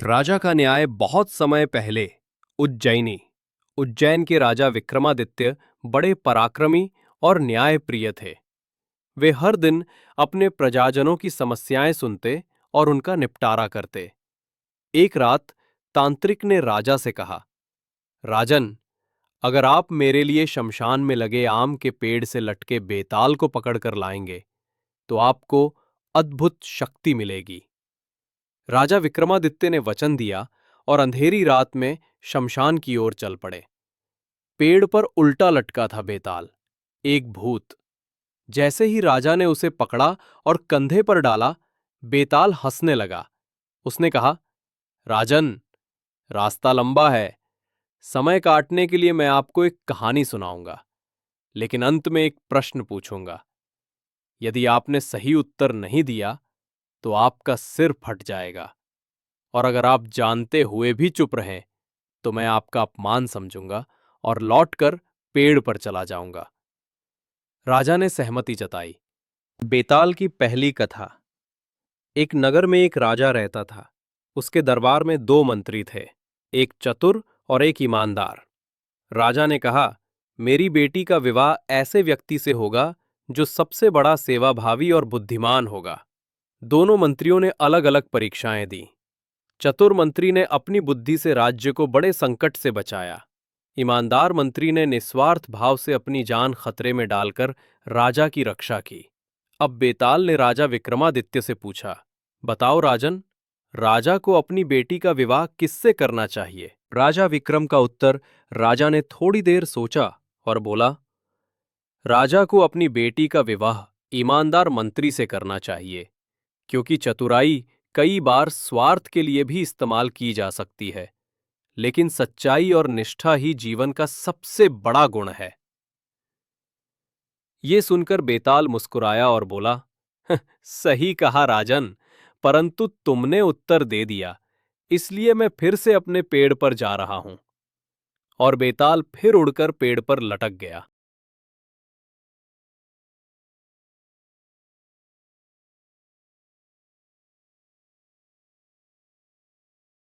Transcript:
राजा का न्याय बहुत समय पहले उज्जैनी उज्जैन के राजा विक्रमादित्य बड़े पराक्रमी और न्यायप्रिय थे। वे हर दिन अपने प्रजाजनों की समस्याएं सुनते और उनका निपटारा करते। एक रात तांत्रिक ने राजा से कहा, राजन, अगर आप मेरे लिए शमशान में लगे आम के पेड़ से लटके बेताल को पकड़कर लाएंगे तो आपको अद्भुत शक्ति मिलेगी। राजा विक्रमादित्य ने वचन दिया और अंधेरी रात में शमशान की ओर चल पड़े। पेड़ पर उल्टा लटका था बेताल, एक भूत। जैसे ही राजा ने उसे पकड़ा और कंधे पर डाला, बेताल हंसने लगा। उसने कहा, राजन, रास्ता लंबा है। समय काटने के लिए मैं आपको एक कहानी सुनाऊंगा, लेकिन अंत में एक प्रश्न पूछूंगा। यदि आपने सही उत्तर नहीं दिया तो आपका सिर फट जाएगा, और अगर आप जानते हुए भी चुप रहें तो मैं आपका अपमान समझूंगा और लौटकर पेड़ पर चला जाऊंगा। राजा ने सहमति जताई। बेताल की पहली कथा। एक नगर में एक राजा रहता था। उसके दरबार में दो मंत्री थे, एक चतुर और एक ईमानदार। राजा ने कहा, मेरी बेटी का विवाह ऐसे व्यक्ति से होगा जो सबसे बड़ा सेवाभावी और बुद्धिमान होगा। दोनों मंत्रियों ने अलग अलग परीक्षाएं दी। चतुर मंत्री ने अपनी बुद्धि से राज्य को बड़े संकट से बचाया। ईमानदार मंत्री ने निस्वार्थ भाव से अपनी जान खतरे में डालकर राजा की रक्षा की। अब बेताल ने राजा विक्रमादित्य से पूछा, बताओ राजन, राजा को अपनी बेटी का विवाह किससे करना चाहिए? राजा विक्रम का उत्तर राजा ने थोड़ी देर सोचा और बोला, राजा को अपनी बेटी का विवाह ईमानदार मंत्री से करना चाहिए, क्योंकि चतुराई कई बार स्वार्थ के लिए भी इस्तेमाल की जा सकती है, लेकिन सच्चाई और निष्ठा ही जीवन का सबसे बड़ा गुण है। ये सुनकर बेताल मुस्कुराया और बोला, सही कहा राजन, परंतु तुमने उत्तर दे दिया, इसलिए मैं फिर से अपने पेड़ पर जा रहा हूं। और बेताल फिर उड़कर पेड़ पर लटक गया।